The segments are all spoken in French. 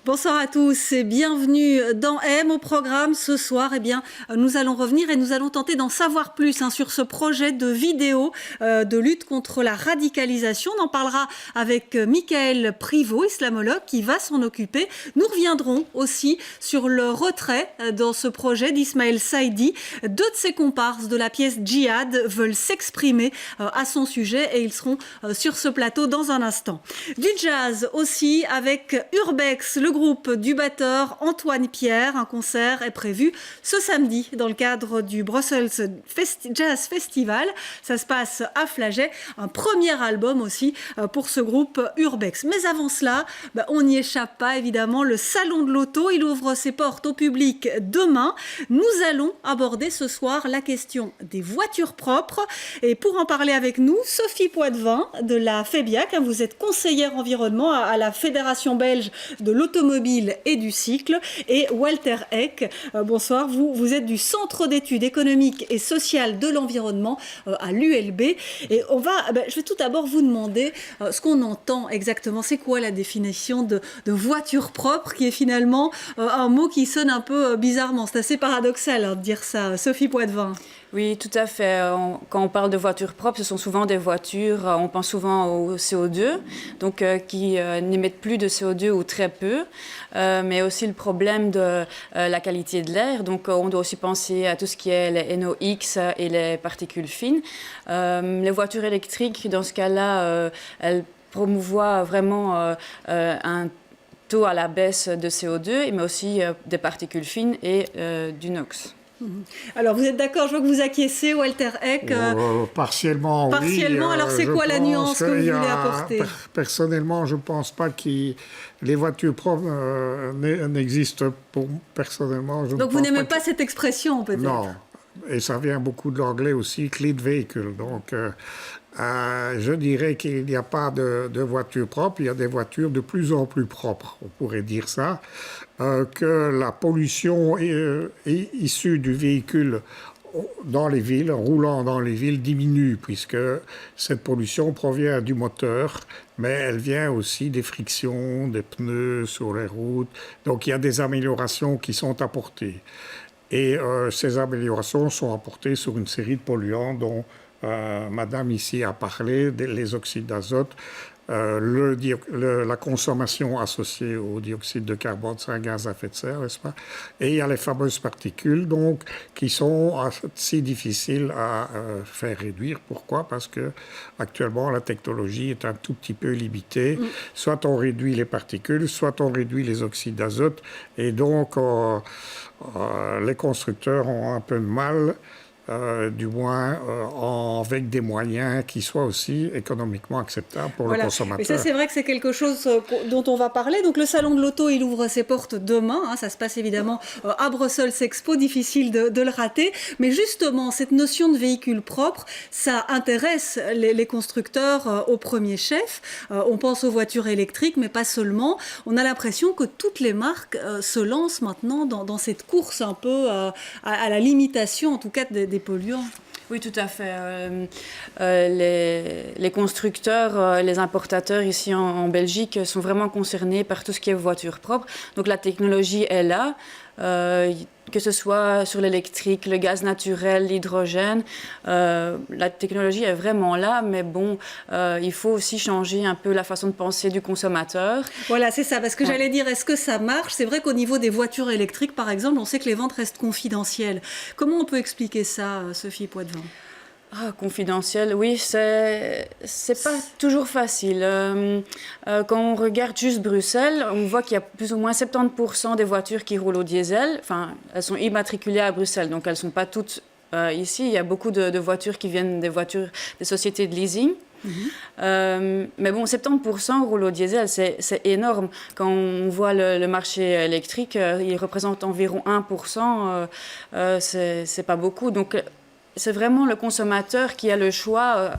Bonsoir à tous et bienvenue dans M. Au programme ce soir. Nous allons revenir et nous allons tenter d'en savoir plus sur ce projet de vidéo de lutte contre la radicalisation. On en parlera avec Michael Privot, islamologue, qui va s'en occuper. Nous reviendrons aussi sur le retrait dans ce projet d'Ismaël Saïdi. Deux de ses comparses de la pièce Djihad veulent s'exprimer à son sujet et ils seront sur ce plateau dans un instant. Du jazz aussi avec Urbex, le groupe du batteur Antoine Pierre. Un concert est prévu ce samedi dans le cadre du Brussels Jazz Festival. Ça se passe à Flagey. Un premier album aussi pour ce groupe Urbex. Mais avant cela, on n'y échappe pas évidemment. Le Salon de l'Auto, il ouvre ses portes au public demain. Nous allons aborder ce soir la question des voitures propres. Et pour en parler avec nous, Sophie Poitvin de la FEBIAC. Vous êtes conseillère environnement à la Fédération belge de l'automobile et du cycle. Et Walter Eck, bonsoir, vous êtes du Centre d'études économiques et sociales de l'environnement à l'ULB. Et je vais tout d'abord vous demander ce qu'on entend exactement. C'est quoi la définition de voiture propre, qui est finalement un mot qui sonne un peu bizarrement. C'est assez paradoxal de dire ça. Sophie Poitvin. Oui, tout à fait. Quand on parle de voitures propres, ce sont souvent des voitures, on pense souvent au CO2, donc qui n'émettent plus de CO2 ou très peu, mais aussi le problème de la qualité de l'air. Donc on doit aussi penser à tout ce qui est les NOx et les particules fines. Les voitures électriques, dans ce cas-là, elles promouvoient vraiment un taux à la baisse de CO2, mais aussi des particules fines et du NOx. Alors, vous êtes d'accord, je vois que vous acquiescez, Walter Eck. Partiellement, oui. Partiellement, alors c'est quoi la nuance que vous voulez apporter? Personnellement, je ne pense pas que les voitures propres n'existent personnellement. Donc vous n'aimez pas cette expression, peut-être? Non, et ça vient beaucoup de l'anglais aussi, clean vehicle. Donc, je dirais qu'il n'y a pas de voitures propres, il y a des voitures de plus en plus propres, on pourrait dire ça. Que la pollution issue du véhicule dans les villes, roulant dans les villes, diminue, puisque cette pollution provient du moteur, mais elle vient aussi des frictions, des pneus sur les routes. Donc il y a des améliorations qui sont apportées. Et ces améliorations sont apportées sur une série de polluants dont Madame ici a parlé, les oxydes d'azote, la consommation associée au dioxyde de carbone, c'est un gaz à effet de serre, n'est-ce pas? Et il y a les fameuses particules, donc, qui sont si difficiles à faire réduire. Pourquoi? Parce que actuellement, la technologie est un tout petit peu limitée. Soit on réduit les particules, soit on réduit les oxydes d'azote. Et donc, les constructeurs ont un peu de mal, du moins avec des moyens qui soient aussi économiquement acceptables pour le consommateur. Et ça, c'est vrai que c'est quelque chose dont on va parler. Donc le Salon de l'Auto, il ouvre ses portes demain. Ça se passe évidemment à Brussels Expo, difficile de le rater. Mais justement, cette notion de véhicule propre, ça intéresse les constructeurs au premier chef. On pense aux voitures électriques, mais pas seulement. On a l'impression que toutes les marques se lancent maintenant dans cette course un peu à la limitation, en tout cas des polluants. Oui, tout à fait. Les constructeurs, les importateurs ici en Belgique sont vraiment concernés par tout ce qui est voiture propre. Donc la technologie est là, que ce soit sur l'électrique, le gaz naturel, l'hydrogène. La technologie est vraiment là, mais bon, il faut aussi changer un peu la façon de penser du consommateur. Voilà, c'est ça, parce que j'allais dire, est-ce que ça marche? C'est vrai qu'au niveau des voitures électriques, par exemple, on sait que les ventes restent confidentielles. Comment on peut expliquer ça, Sophie Poitvin? Confidentiel, oui, c'est pas toujours facile. Quand on regarde juste Bruxelles, on voit qu'il y a plus ou moins 70% des voitures qui roulent au diesel. Enfin, elles sont immatriculées à Bruxelles, donc elles sont pas toutes ici. Il y a beaucoup de voitures qui viennent des sociétés de leasing. Mais bon, 70% roulent au diesel, c'est énorme. Quand on voit le marché électrique, il représente environ 1%, c'est pas beaucoup. Donc, c'est vraiment le consommateur qui a le choix.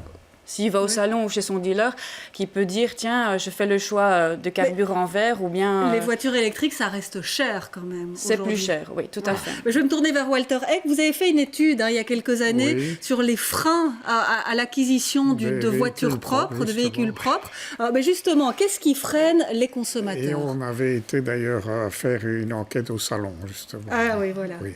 s'il va au salon ou chez son dealer, qui peut dire, tiens, je fais le choix de carburant vert ou bien... Les voitures électriques, ça reste cher quand même. C'est plus cher, oui, tout à fait. Je vais me tourner vers Walter Eck. Vous avez fait une étude il y a quelques années sur les freins à l'acquisition de voitures propres, de véhicules propres. Mais justement, qu'est-ce qui freine les consommateurs? Et on avait été d'ailleurs faire une enquête au salon, justement. Ah oui, voilà. Oui.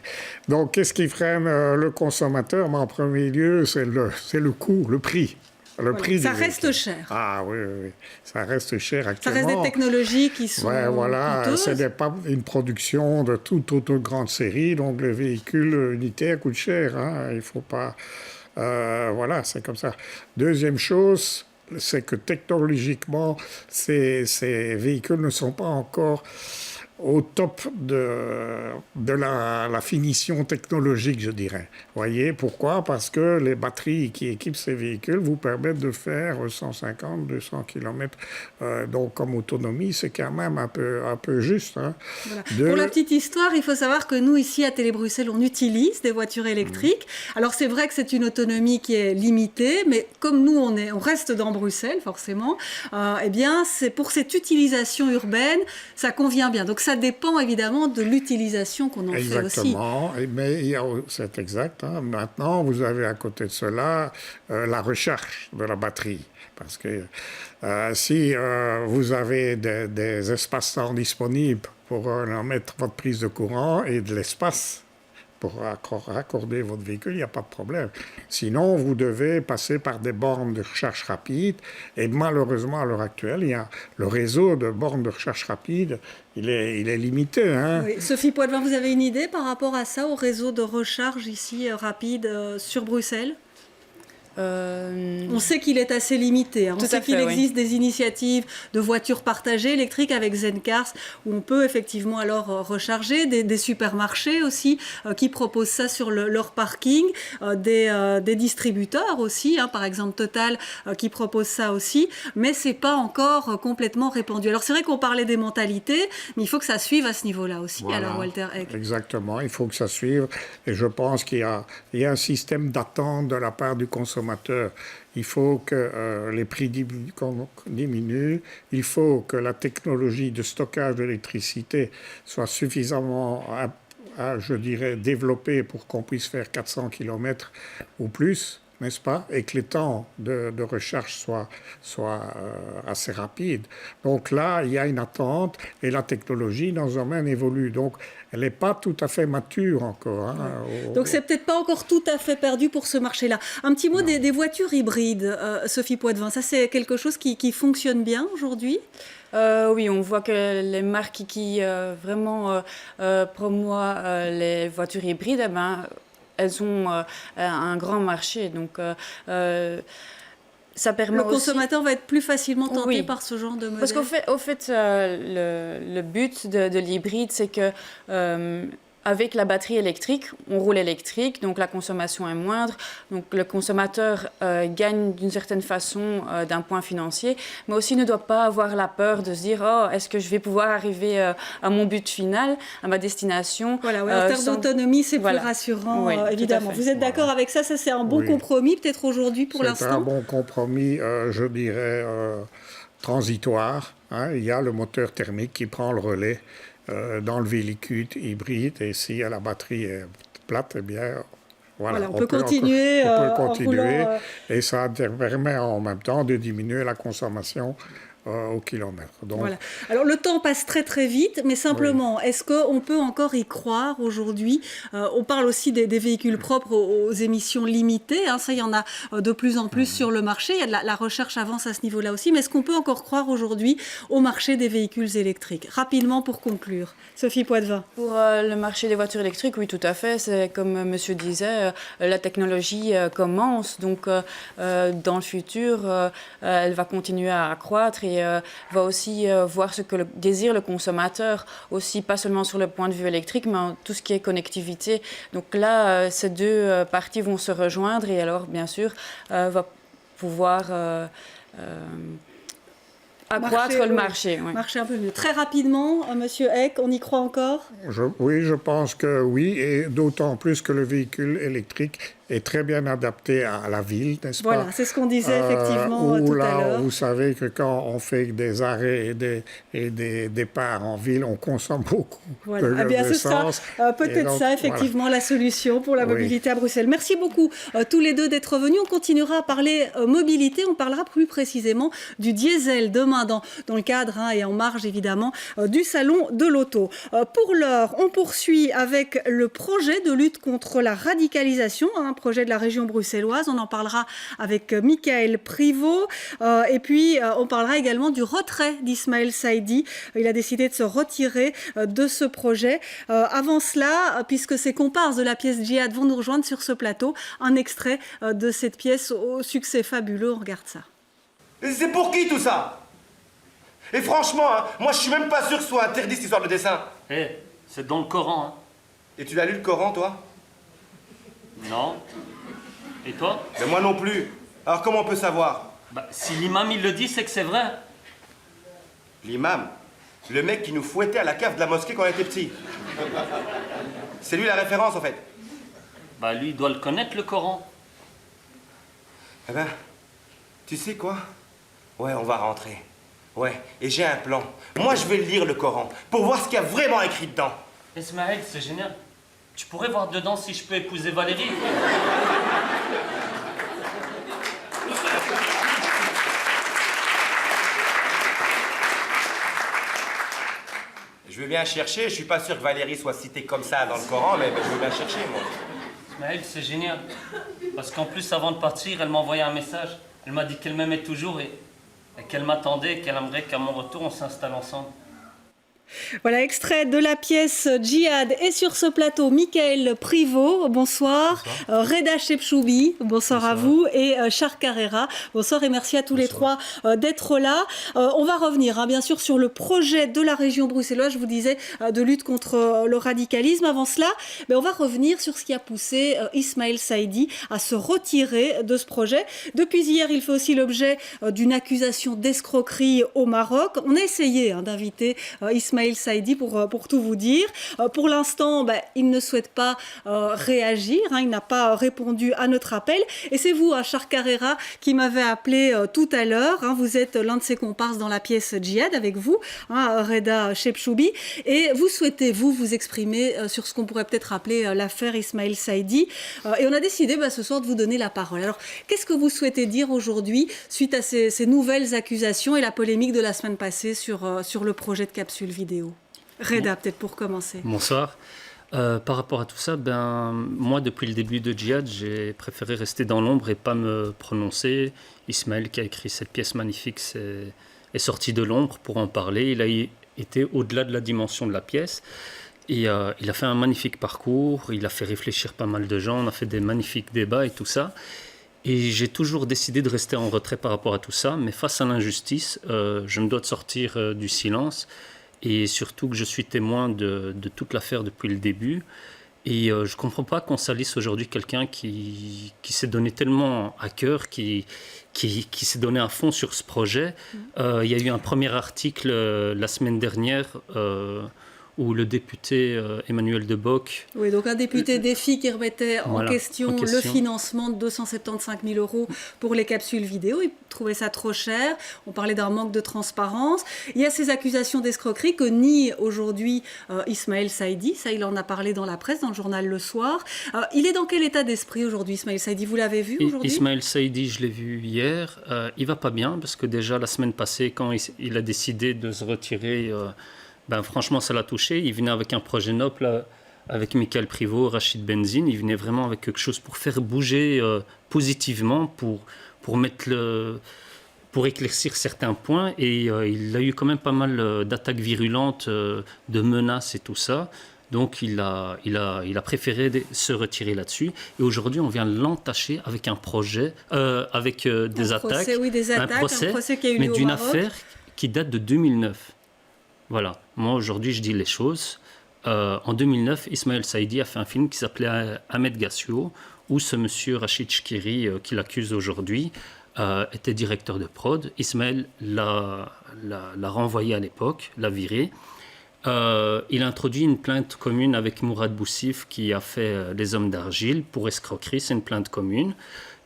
Donc, qu'est-ce qui freine le consommateur? En premier lieu, c'est le coût, le prix. Prix ça reste cher. Ah oui, oui, ça reste cher actuellement. Ça reste des technologies qui sont coûteuses. Ce n'est pas une production de toute grande série, donc le véhicule unitaire coûte cher. Hein, il ne faut pas... voilà, c'est comme ça. Deuxième chose, c'est que technologiquement, ces véhicules ne sont pas encore au top de la finition technologique, je dirais. Voyez, pourquoi? Parce que les batteries qui équipent ces véhicules vous permettent de faire 150, 200 km. Donc, comme autonomie, c'est quand même un peu juste. Hein. Voilà. Pour la petite histoire, il faut savoir que nous, ici, à Télé-Bruxelles, on utilise des voitures électriques. Alors, c'est vrai que c'est une autonomie qui est limitée, mais comme nous, on reste dans Bruxelles, forcément, eh bien, c'est pour cette utilisation urbaine, ça convient bien. Donc, ça dépend évidemment de l'utilisation qu'on en fait aussi. Exactement, mais c'est exact. Hein. Maintenant, vous avez à côté de cela la recherche de la batterie. Parce que si vous avez des espaces-temps disponibles pour mettre votre prise de courant et de l'espace pour raccorder votre véhicule, il n'y a pas de problème. Sinon, vous devez passer par des bornes de recharge rapide. Et malheureusement, à l'heure actuelle, le réseau de bornes de recharge rapide, il est limité. Hein. Oui. Sophie Poitvin, vous avez une idée par rapport à ça, au réseau de recharge ici rapide sur Bruxelles? On sait qu'il est assez limité. Hein. On sait qu'il existe des initiatives de voitures partagées électriques avec Zencars où on peut effectivement alors recharger, des supermarchés aussi qui proposent ça sur leur parking, des distributeurs aussi, hein, par exemple Total qui propose ça aussi, mais c'est pas encore complètement répandu. Alors c'est vrai qu'on parlait des mentalités, mais il faut que ça suive à ce niveau-là aussi. Voilà. Alors Walter Eck. Exactement, il faut que ça suive et je pense qu'il y a un système d'attente de la part du consommateur. Il faut que les prix diminuent, il faut que la technologie de stockage d'électricité soit suffisamment, je dirais, développée pour qu'on puisse faire 400 km ou plus, n'est-ce pas? Et que les temps de recharge soient assez rapides. Donc là, il y a une attente et la technologie dans ce domaine évolue. Donc, elle n'est pas tout à fait mature encore. Hein, Donc, c'est peut-être pas encore tout à fait perdu pour ce marché-là. Un petit mot des voitures hybrides, Sophie Poitvin. Ça, c'est quelque chose qui fonctionne bien aujourd'hui? Oui, on voit que les marques qui vraiment promoient les voitures hybrides, eh ben, elles ont un grand marché. Donc, ça permet le consommateur va être plus facilement tenté par ce genre de modèle. Parce qu'au fait, le but de l'hybride, c'est que avec la batterie électrique, on roule électrique, donc la consommation est moindre. Donc le consommateur gagne d'une certaine façon d'un point financier, mais aussi ne doit pas avoir la peur de se dire « Oh, est-ce que je vais pouvoir arriver à mon but final, à ma destination ?» Voilà, en termes d'autonomie, c'est plus rassurant, évidemment. Vous êtes d'accord avec ça? Ça, c'est un bon compromis, peut-être aujourd'hui, pour l'instant? C'est un bon compromis, je dirais, transitoire. Hein. Il y a le moteur thermique qui prend le relais dans le véhicule hybride, et si la batterie est plate, eh bien, voilà, on peut continuer. Et ça permet en même temps de diminuer la consommation au kilomètre. Donc, voilà. Alors le temps passe très très vite, mais simplement, est-ce qu'on peut encore y croire aujourd'hui? On parle aussi des véhicules propres aux émissions limitées, hein, ça il y en a de plus en plus sur le marché, il y a la recherche avance à ce niveau-là aussi, mais est-ce qu'on peut encore croire aujourd'hui au marché des véhicules électriques? Rapidement pour conclure, Sophie Poitvin. Pour le marché des voitures électriques, oui tout à fait, c'est comme monsieur disait, la technologie commence, donc dans le futur, elle va continuer à accroître et va aussi voir ce que désire le consommateur, aussi pas seulement sur le point de vue électrique, mais tout ce qui est connectivité. Donc là, ces deux parties vont se rejoindre et alors, bien sûr, va pouvoir accroître le marché. Oui. Marcher un peu mieux. Très rapidement, Monsieur Eck, on y croit encore? Oui, je pense que oui, et d'autant plus que le véhicule électrique est très bien adapté à la ville, n'est-ce pas? Voilà, c'est ce qu'on disait effectivement Où tout là, à l'heure. vous savez que quand on fait des arrêts et des départs en ville, on consomme beaucoup Voilà. Eh bien, ce sera d'essence. peut-être donc, ça, effectivement, la solution pour la Oui. mobilité à Bruxelles. Merci beaucoup tous les deux d'être venus. On continuera à parler mobilité. On parlera plus précisément du diesel demain dans le cadre et en marge, évidemment, du salon de l'auto. Pour l'heure, on poursuit avec le projet de lutte contre la radicalisation, un projet de la région bruxelloise. On en parlera avec Michael Privot. Et puis, on parlera également du retrait d'Ismaël Saïdi. Il a décidé de se retirer de ce projet. Avant cela, puisque ces comparses de la pièce Djihad vont nous rejoindre sur ce plateau, un extrait de cette pièce au succès fabuleux. On regarde ça. C'est pour qui tout ça? Et franchement, moi je suis même pas sûr que ce soit interdit cette histoire de dessin. C'est dans le Coran, hein. Et tu l'as lu le Coran, toi? Non. Et toi? Mais moi non plus. Alors comment on peut savoir? Si l'imam il le dit, c'est que c'est vrai. L'imam, le mec qui nous fouettait à la cave de la mosquée quand on était petit. C'est lui la référence en fait. Lui, il doit le connaître, le Coran. Eh ben, tu sais quoi? Ouais, on va rentrer. Ouais, et j'ai un plan. Moi, je vais lire le Coran pour voir ce qu'il y a vraiment écrit dedans. Ismaël, c'est génial. Tu pourrais voir dedans si je peux épouser Valérie. Je veux bien chercher, je suis pas sûr que Valérie soit citée comme ça dans le Coran, mais je veux bien chercher, moi. Ismaël, c'est génial. Parce qu'en plus, avant de partir, elle m'a envoyé un message. Elle m'a dit qu'elle m'aimait toujours et qu'elle m'attendait et qu'elle aimerait qu'à mon retour, on s'installe ensemble. Voilà, extrait de la pièce Djihad. Et sur ce plateau, Michael Privot, bonsoir. Reda Chepchoubi, bonsoir à vous. Et Charles Carrera, bonsoir et merci à tous les trois d'être là. On va revenir, bien sûr, sur le projet de la région bruxelloise, je vous disais, de lutte contre le radicalisme. Avant cela, on va revenir sur ce qui a poussé Ismaël Saïdi à se retirer de ce projet. Depuis hier, il fait aussi l'objet d'une accusation d'escroquerie au Maroc. On a essayé d'inviter Ismaël Saïdi pour tout vous dire. Pour l'instant, il ne souhaite pas réagir. Il n'a pas répondu à notre appel. Et c'est vous, Charles Carrera, qui m'avez appelé tout à l'heure. Vous êtes l'un de ses comparses dans la pièce Djihad avec vous, Reda Chepchoubi. Et vous souhaitez, vous exprimer sur ce qu'on pourrait peut-être appeler l'affaire Ismaël Saïdi. Et on a décidé ce soir de vous donner la parole. Alors, qu'est-ce que vous souhaitez dire aujourd'hui suite à ces nouvelles accusations et la polémique de la semaine passée sur le projet de capsule vidéo? Reda, peut-être pour commencer. Bonsoir. Par rapport à tout ça, moi, depuis le début de Djihad, j'ai préféré rester dans l'ombre et pas me prononcer. Ismaël, qui a écrit cette pièce magnifique, est sorti de l'ombre pour en parler. Il a été au-delà de la dimension de la pièce. Et il a fait un magnifique parcours. Il a fait réfléchir pas mal de gens. On a fait des magnifiques débats et tout ça. Et j'ai toujours décidé de rester en retrait par rapport à tout ça. Mais face à l'injustice, je me dois de sortir du silence. Et surtout que je suis témoin de toute l'affaire depuis le début. Et je ne comprends pas qu'on salisse aujourd'hui quelqu'un qui s'est donné tellement à cœur, qui s'est donné à fond sur ce projet. Il y a eu un premier article la semaine dernière où le député Emmanuel Debocq... Oui, donc un député Défi qui remettait en question le financement de 275 000 € pour les capsules vidéo. Il trouvait ça trop cher. On parlait d'un manque de transparence. Il y a ces accusations d'escroquerie que nie aujourd'hui Ismaël Saïdi. Ça, il en a parlé dans la presse, dans le journal Le Soir. Il est dans quel état d'esprit aujourd'hui, Ismaël Saïdi? Vous l'avez vu aujourd'hui? Ismaël Saïdi, je l'ai vu hier. Il va pas bien parce que déjà la semaine passée, quand il a décidé de se retirer... franchement, ça l'a touché. Il venait avec un projet noble avec Michael Privot, Rachid Benzine. Il venait vraiment avec quelque chose pour faire bouger positivement, pour éclaircir certains points. Et il a eu quand même pas mal d'attaques virulentes, de menaces et tout ça. Donc, il a préféré se retirer là-dessus. Et aujourd'hui, on vient l'entacher avec un projet, avec des attaques. Un procès qui a eu lieu mais au d'une Maroc. affaire qui date de 2009. Voilà, moi aujourd'hui je dis les choses. En 2009, Ismaël Saïdi a fait un film qui s'appelait Ahmed Gassio, où ce monsieur Rachid Chkiri, qui l'accuse aujourd'hui, était directeur de prod. Ismaël l'a renvoyé à l'époque, l'a viré. il a introduit une plainte commune avec Mourad Boussif qui a fait Les Hommes d'Argile pour escroquerie. C'est une plainte commune.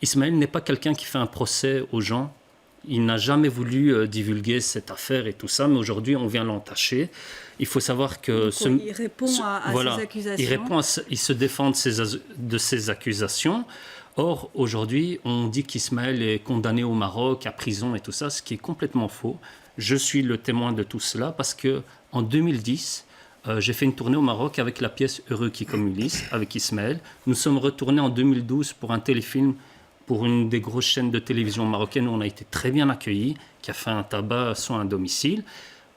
Ismaël n'est pas quelqu'un qui fait un procès aux gens. Il n'a jamais voulu divulguer cette affaire et tout ça, mais aujourd'hui, on vient l'entacher. Il faut savoir que... Il répond à ces accusations. Il se défend de ces accusations. Or, aujourd'hui, on dit qu'Ismaël est condamné au Maroc, à prison et tout ça, ce qui est complètement faux. Je suis le témoin de tout cela parce qu'en 2010, j'ai fait une tournée au Maroc avec la pièce Heureux qui comme Ulysse, avec Ismaël. Nous sommes retournés en 2012 pour un téléfilm pour une des grosses chaînes de télévision marocaines où on a été très bien accueillis, qui a fait un tabac soin à domicile.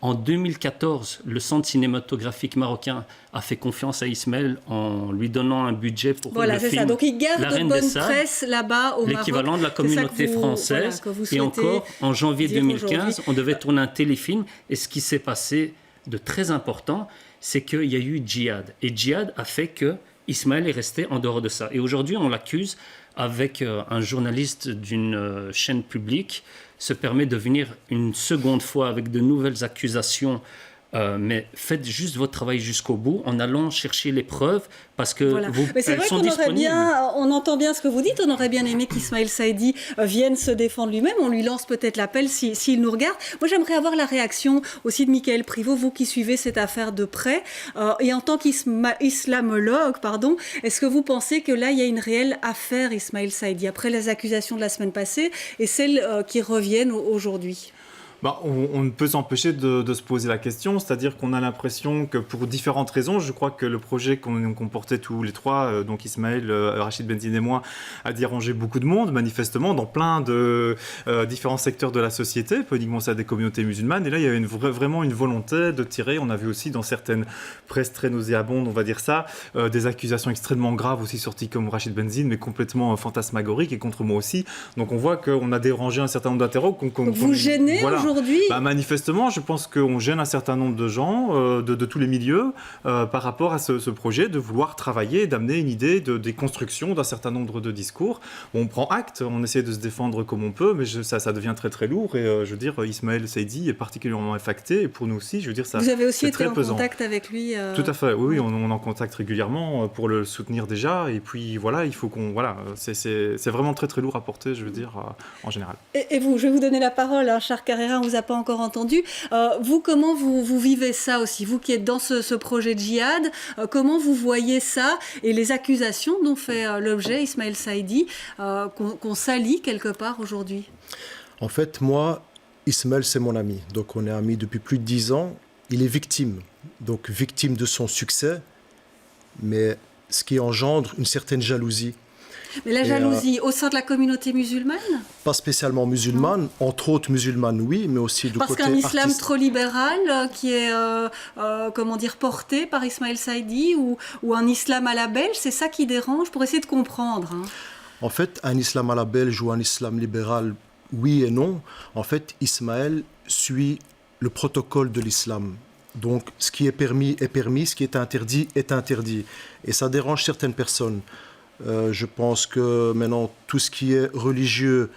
En 2014, le Centre cinématographique marocain a fait confiance à Ismaël en lui donnant un budget pour le film. Ça. Donc il garde La de Reine bonne des Sables, presse là-bas au Maroc. L'équivalent de la communauté française. Voilà, et encore, en janvier 2015, on devait tourner un téléfilm. Et ce qui s'est passé de très important, c'est qu'il y a eu djihad. Et djihad a fait que Ismaël est resté en dehors de ça. Et aujourd'hui, on l'accuse avec un journaliste d'une chaîne publique, se permet de venir une seconde fois avec de nouvelles accusations. Mais faites juste votre travail jusqu'au bout en allant chercher les preuves parce que mais c'est elles vrai sont qu'on aurait disponibles. on entend bien ce que vous dites, on aurait bien aimé qu'Ismaël Saïdi vienne se défendre lui-même, on lui lance peut-être l'appel s'il nous regarde. Moi j'aimerais avoir la réaction aussi de Michael Privot, vous qui suivez cette affaire de près, et en tant qu'islamologue, est-ce que vous pensez que là il y a une réelle affaire Ismaël Saïdi après les accusations de la semaine passée et celles qui reviennent aujourd'hui? On ne peut s'empêcher de se poser la question, c'est-à-dire qu'on a l'impression que pour différentes raisons, je crois que le projet qu'on portait tous les trois, donc Ismaël, Rachid Benzine et moi, a dérangé beaucoup de monde, manifestement, dans plein de différents secteurs de la société, pas uniquement ça des communautés musulmanes, et là il y avait vraiment une volonté de tirer, on a vu aussi dans certaines presses très nauséabondes, on va dire ça, des accusations extrêmement graves aussi sorties comme Rachid Benzine, mais complètement fantasmagoriques et contre moi aussi, donc on voit qu'on a dérangé un certain nombre d'interroges. Vous gênez aujourd'hui? Manifestement, je pense qu'on gêne un certain nombre de gens de tous les milieux par rapport à ce projet de vouloir travailler, d'amener une idée de déconstruction d'un certain nombre de discours. On prend acte, on essaie de se défendre comme on peut, mais ça devient très très lourd et je veux dire, Ismaël Saïdi est particulièrement affecté et pour nous aussi, je veux dire, ça. Vous avez aussi été en pesant. Contact avec lui Tout à fait, oui, on est en contact régulièrement pour le soutenir déjà et puis voilà, il faut qu'on. Voilà, c'est vraiment très très lourd à porter, je veux dire, en général. Et vous, je vais vous donner la parole, Charles Carrera, on ne vous a pas encore entendu. Vous, comment vous vivez ça aussi? Vous qui êtes dans ce projet djihad, comment vous voyez ça et les accusations dont fait l'objet Ismaël Saïdi, qu'on salit quelque part aujourd'hui? En fait, moi, Ismaël, c'est mon ami. Donc, on est amis depuis plus de 10 ans. Il est victime. Donc, victime de son succès, mais ce qui engendre une certaine jalousie. Mais la jalousie au sein de la communauté musulmane? Pas spécialement musulmane, entre autres musulmane, oui, mais aussi du côté artistique. Parce qu'un islam trop libéral qui est, porté par Ismaël Saïdi ou un islam à la belge, c'est ça qui dérange pour essayer de comprendre. En fait, un islam à la belge ou un islam libéral, oui et non. En fait, Ismaël suit le protocole de l'islam. Donc, ce qui est permis est permis, ce qui est interdit est interdit. Et ça dérange certaines personnes. Je pense que maintenant, tout ce qui est religieux,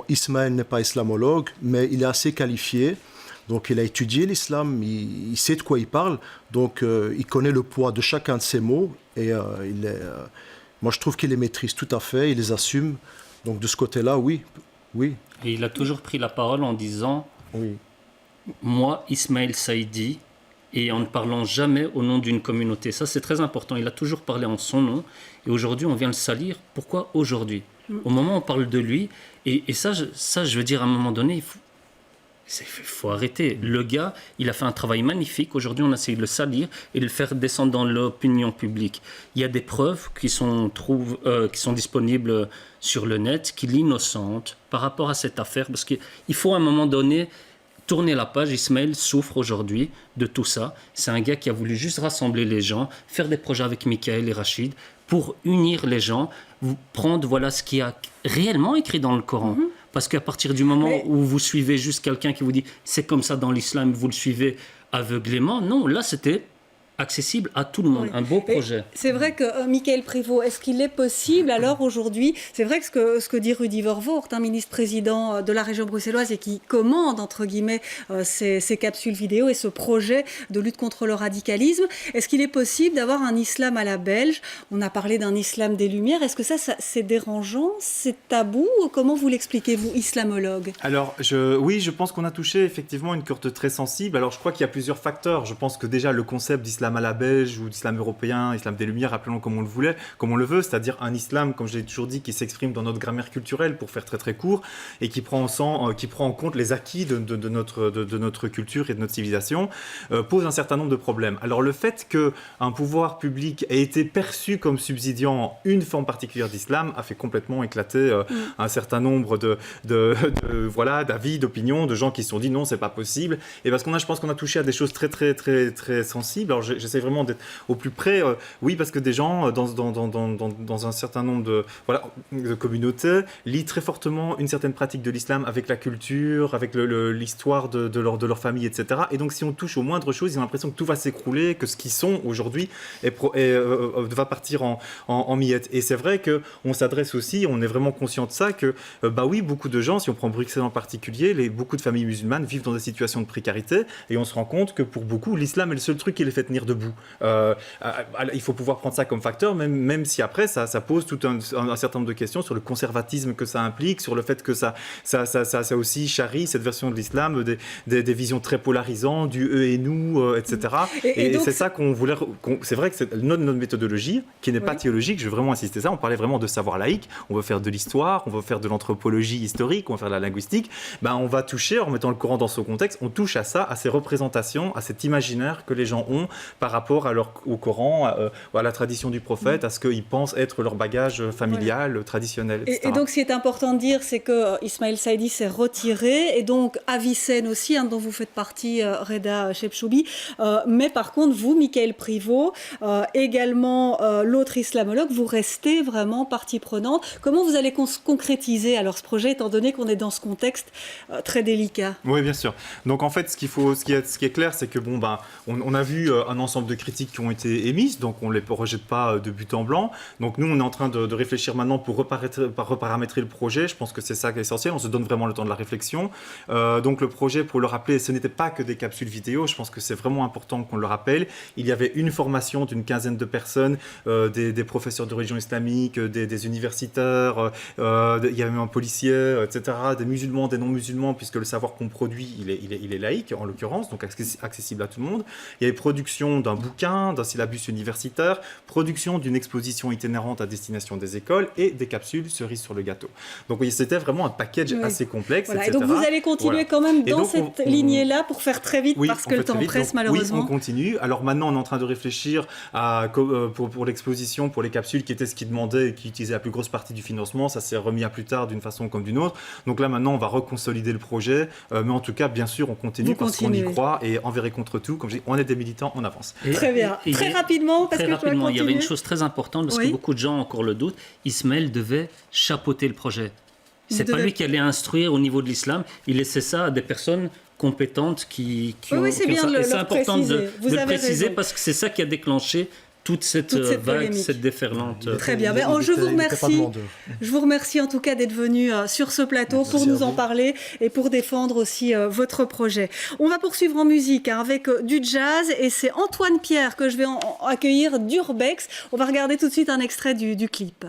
Ismaël n'est pas islamologue, mais il est assez qualifié. Donc, il a étudié l'islam, il sait de quoi il parle. Donc, il connaît le poids de chacun de ces mots. Et moi, je trouve qu'il les maîtrise tout à fait, il les assume. Donc, de ce côté-là, oui. Et il a toujours pris la parole en disant oui. Moi, Ismaël Saïdi, et en ne parlant jamais au nom d'une communauté. Ça, c'est très important. Il a toujours parlé en son nom. Et aujourd'hui, on vient le salir. Pourquoi aujourd'hui? Au moment où on parle de lui, et ça, je veux dire, à un moment donné, il faut arrêter. Le gars, il a fait un travail magnifique. Aujourd'hui, on essaie de le salir et de le faire descendre dans l'opinion publique. Il y a des preuves qui sont disponibles sur le net, qui l'innocentent par rapport à cette affaire. Parce qu'il faut à un moment donné tourner la page. Ismaël souffre aujourd'hui de tout ça. C'est un gars qui a voulu juste rassembler les gens, faire des projets avec Michael et Rachid pour unir les gens, prendre ce qu'il y a réellement écrit dans le Coran. Parce qu'à partir du moment où vous suivez juste quelqu'un qui vous dit c'est comme ça dans l'islam, vous le suivez aveuglément. Non, là c'était accessible à tout le monde, un beau projet. Et c'est vrai que, Michael Privot, est-ce qu'il est possible, alors aujourd'hui, c'est vrai que ce que dit Rudy Vervoort, ministre-président de la région bruxelloise et qui commande, entre guillemets, ces capsules vidéo et ce projet de lutte contre le radicalisme, est-ce qu'il est possible d'avoir un islam à la belge? On a parlé d'un islam des Lumières, est-ce que ça c'est dérangeant, c'est tabou? Comment vous l'expliquez, vous, islamologue? Alors, oui, je pense qu'on a touché effectivement une corde très sensible. Alors, je crois qu'il y a plusieurs facteurs. Je pense que déjà, le concept d'islam à la belge ou d'islam européen, islam des Lumières, appelons-le comme on le veut, c'est-à-dire un islam, comme je l'ai toujours dit, qui s'exprime dans notre grammaire culturelle, pour faire très très court, et qui prend en compte les acquis de notre culture et de notre civilisation, pose un certain nombre de problèmes. Alors, le fait qu'un pouvoir public ait été perçu comme subsidiant une forme particulière d'islam a fait complètement éclater un certain nombre d'avis, d'opinions, de gens qui se sont dit non, c'est pas possible. Et parce je pense qu'on a touché à des choses très très très très sensibles. Alors j'essaie vraiment d'être au plus près. Oui, parce que des gens dans un certain nombre de communautés lient très fortement une certaine pratique de l'islam avec la culture, avec l'histoire de leur famille, etc. Et donc si on touche aux moindres choses, ils ont l'impression que tout va s'écrouler, que ce qu'ils sont aujourd'hui va partir en miettes. Et c'est vrai qu'on s'adresse aussi, on est vraiment conscient de ça, que oui, beaucoup de gens, si on prend Bruxelles en particulier, beaucoup de familles musulmanes vivent dans des situations de précarité, et on se rend compte que pour beaucoup, l'islam est le seul truc qui les fait tenir debout. Il faut pouvoir prendre ça comme facteur, même si après, ça pose tout un certain nombre de questions sur le conservatisme que ça implique, sur le fait que ça aussi charrie cette version de l'islam, des visions très polarisantes, du eux et nous, etc. Et donc, c'est ça qu'on voulait... c'est vrai que c'est notre méthodologie, qui n'est pas théologique, je veux vraiment insister ça, on parlait vraiment de savoir laïque, on veut faire de l'histoire, on veut faire de l'anthropologie historique, on va faire de la linguistique, on va toucher, en remettant le Coran dans son contexte, on touche à ça, à ces représentations, à cet imaginaire que les gens ont par rapport au Coran, à la tradition du prophète, à ce qu'ils pensent être leur bagage familial, traditionnel, etc. Et donc, ce qui est important de dire, c'est que Ismaël Saïdi s'est retiré, et donc Avicenne aussi, dont vous faites partie, Reda Chepchoubi. Mais par contre, vous, Michael Privot, également l'autre islamologue, vous restez vraiment partie prenante. Comment vous allez concrétiser alors ce projet, étant donné qu'on est dans ce contexte très délicat? Oui, bien sûr. Donc en fait, ce qui est clair, c'est que on a vu un ensemble de critiques qui ont été émises, donc on ne les rejette pas de but en blanc. Donc nous, on est en train de réfléchir maintenant pour reparamétrer le projet. Je pense que c'est ça qui est essentiel. On se donne vraiment le temps de la réflexion. Donc le projet, pour le rappeler, ce n'était pas que des capsules vidéo. Je pense que c'est vraiment important qu'on le rappelle. Il y avait une formation d'une quinzaine de personnes, des professeurs de religion islamique, des universitaires, il y avait même un policier, etc., des musulmans, des non-musulmans, puisque le savoir qu'on produit, il est laïque, en l'occurrence, donc accessible à tout le monde. Il y avait production d'un bouquin, d'un syllabus universitaire, production d'une exposition itinérante à destination des écoles et des capsules cerises sur le gâteau. Donc oui, c'était vraiment un package assez complexe, etc. Et donc vous allez continuer quand même dans cette lignée-là pour faire très vite, parce que le temps presse malheureusement. Oui, on continue. Alors maintenant, on est en train de réfléchir pour l'exposition, pour les capsules, qui était ce qui demandait et qui utilisait la plus grosse partie du financement. Ça s'est remis à plus tard d'une façon comme d'une autre. Donc là, maintenant, on va reconsolider le projet. Mais en tout cas, bien sûr, on continue parce qu'on y croit et envers et contre tout. Comme je dis, on est des militants, on avance. Très bien. Très rapidement, parce que je dois continuer. Il y avait une chose très importante, parce que beaucoup de gens ont encore le doute. Ismaël devait chapeauter le projet. C'est pas lui qui allait instruire au niveau de l'islam. Il laissait ça à des personnes compétentes qui ont c'est bien ça. Et c'est important de le préciser, raison. parce que c'est ça qui a déclenché toute cette vague, cette déferlante. Très bien. Je vous remercie. Je vous remercie en tout cas d'être venu sur ce plateau pour nous en parler et pour défendre aussi votre projet. On va poursuivre en musique avec du jazz, et c'est Antoine Pierre que je vais accueillir d'Urbex. On va regarder tout de suite un extrait du clip.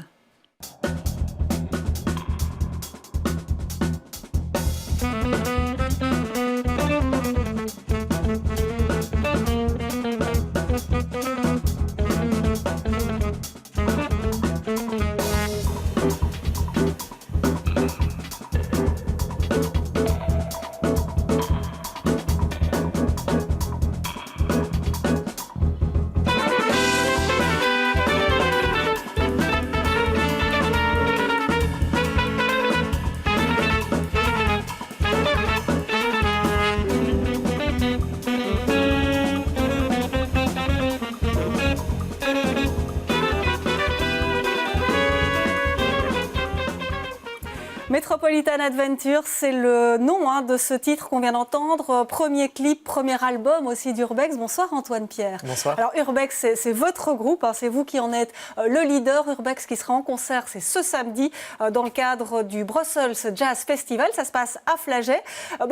Metropolitan Adventure, c'est le nom de ce titre qu'on vient d'entendre. Premier clip, premier album aussi d'Urbex. Bonsoir Antoine Pierre. Bonsoir. Alors Urbex, c'est votre groupe, c'est vous qui en êtes le leader. Urbex qui sera en concert, c'est ce samedi dans le cadre du Brussels Jazz Festival. Ça se passe à Flagey.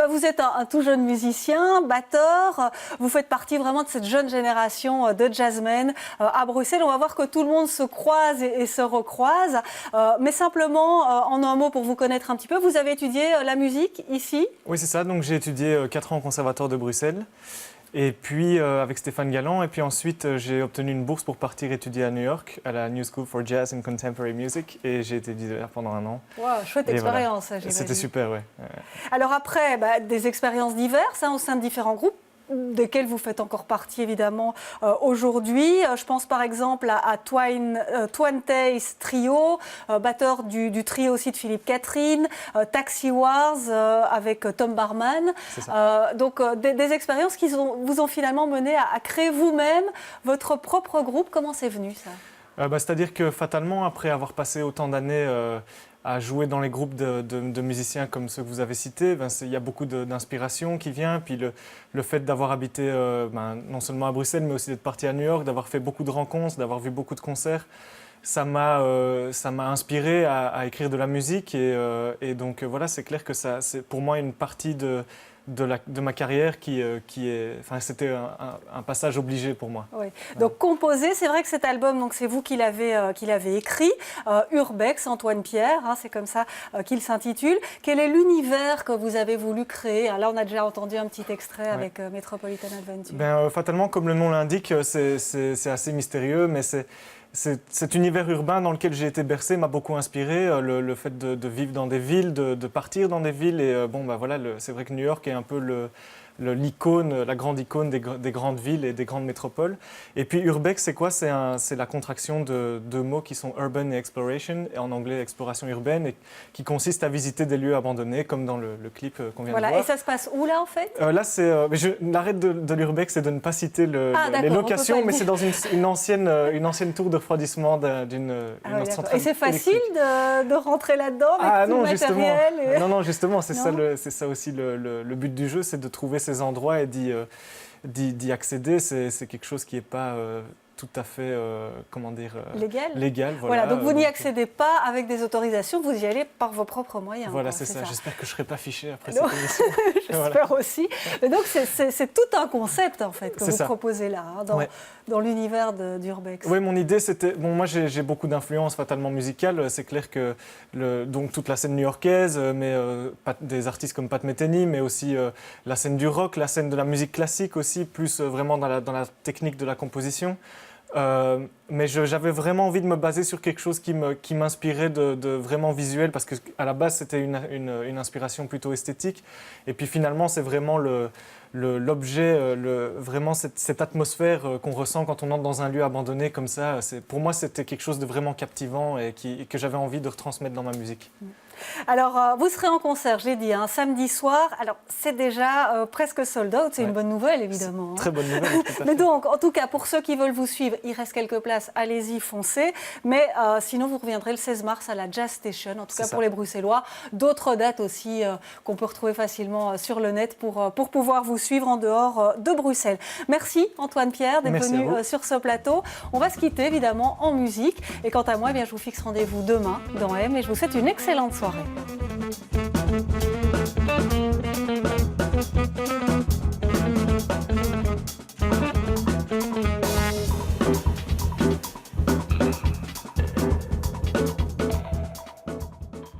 Vous êtes un tout jeune musicien, batteur. Vous faites partie vraiment de cette jeune génération de jazzmen à Bruxelles. On va voir que tout le monde se croise et se recroise. Mais simplement, en un mot pour vous connaître un petit peu, vous avez étudié la musique ici? Oui, c'est ça. Donc j'ai étudié 4 ans au Conservatoire de Bruxelles. Et puis avec Stéphane Galland. Et puis ensuite, j'ai obtenu une bourse pour partir étudier à New York, à la New School for Jazz and Contemporary Music. Et j'ai été étudié là pendant 1 an. Wow, chouette expérience, j'imagine. C'était super, oui. Alors après, des expériences diverses au sein de différents groupes, desquels vous faites encore partie évidemment aujourd'hui. Je pense par exemple à Twantace Trio, batteur du trio aussi de Philippe Catherine, Taxi Wars avec Tom Barman. Donc des expériences qui vous ont finalement mené à créer vous-même votre propre groupe. Comment c'est venu ça? C'est-à-dire que fatalement, après avoir passé autant d'années à jouer dans les groupes de musiciens comme ceux que vous avez cités, il y a beaucoup d'inspiration qui vient. Puis le fait d'avoir habité non seulement à Bruxelles, mais aussi d'être parti à New York, d'avoir fait beaucoup de rencontres, d'avoir vu beaucoup de concerts, ça m'a inspiré à écrire de la musique. Et donc voilà, c'est clair que c'est pour moi une partie de ma carrière c'était un passage obligé pour moi. Oui. Donc composer, c'est vrai que cet album, c'est vous qui l'avez écrit, Urbex, Antoine Pierre, c'est comme ça qu'il s'intitule. Quel est l'univers que vous avez voulu créer? Là, on a déjà entendu un petit extrait avec Metropolitan Adventure. Fatalement, comme le nom l'indique, c'est assez mystérieux, mais cet univers urbain dans lequel j'ai été bercé m'a beaucoup inspiré. Le fait de vivre dans des villes, de partir dans des villes. Et c'est vrai que New York est un peu l'icône, la grande icône des grandes villes et des grandes métropoles. Et puis Urbex, c'est quoi? C'est la contraction de 2 mots qui sont urban et exploration, et en anglais exploration urbaine, et qui consiste à visiter des lieux abandonnés, comme dans le clip qu'on vient de voir. Et ça se passe où là en fait? Là, l'arrêt de l'Urbex, c'est de ne pas citer les locations, mais c'est dans une ancienne tour de refroidissement d'une centrale. Et c'est facile de rentrer là-dedans avec tout le matériel Non, justement, c'est ça aussi le but du jeu, c'est de trouver ces endroits et d'y accéder. C'est quelque chose qui n'est pas tout à fait, légal. Voilà, donc vous n'y accédez pas avec des autorisations, vous y allez par vos propres moyens. Voilà, c'est ça. J'espère que je ne serai pas fiché après cette émission. J'espère aussi. Mais donc c'est tout un concept en fait que vous proposez là, dans l'univers d'Urbex. Oui, mon idée c'était... moi j'ai beaucoup d'influences fatalement musicales. C'est clair que donc toute la scène new-yorkaise, mais des artistes comme Pat Metheny, mais aussi la scène du rock, la scène de la musique classique aussi, plus vraiment dans la technique de la composition. Mais j'avais vraiment envie de me baser sur quelque chose qui m'inspirait de vraiment visuel, parce qu'à la base c'était une inspiration plutôt esthétique, et puis finalement c'est vraiment l'objet, vraiment cette atmosphère qu'on ressent quand on entre dans un lieu abandonné comme ça. Pour moi c'était quelque chose de vraiment captivant et que j'avais envie de retransmettre dans ma musique. Alors, vous serez en concert, j'ai dit, samedi soir. Alors, c'est déjà presque sold out. C'est une bonne nouvelle, évidemment. Très bonne nouvelle. Mais donc, en tout cas, pour ceux qui veulent vous suivre, il reste quelques places. Allez-y, foncez. Mais sinon, vous reviendrez le 16 mars à la Jazz Station, en tout cas pour les Bruxellois. D'autres dates aussi qu'on peut retrouver facilement sur le net pour pouvoir vous suivre en dehors de Bruxelles. Merci, Antoine Pierre, d'être venu sur ce plateau. On va se quitter, évidemment, en musique. Et quant à moi, je vous fixe rendez-vous demain dans M et je vous souhaite une excellente soirée.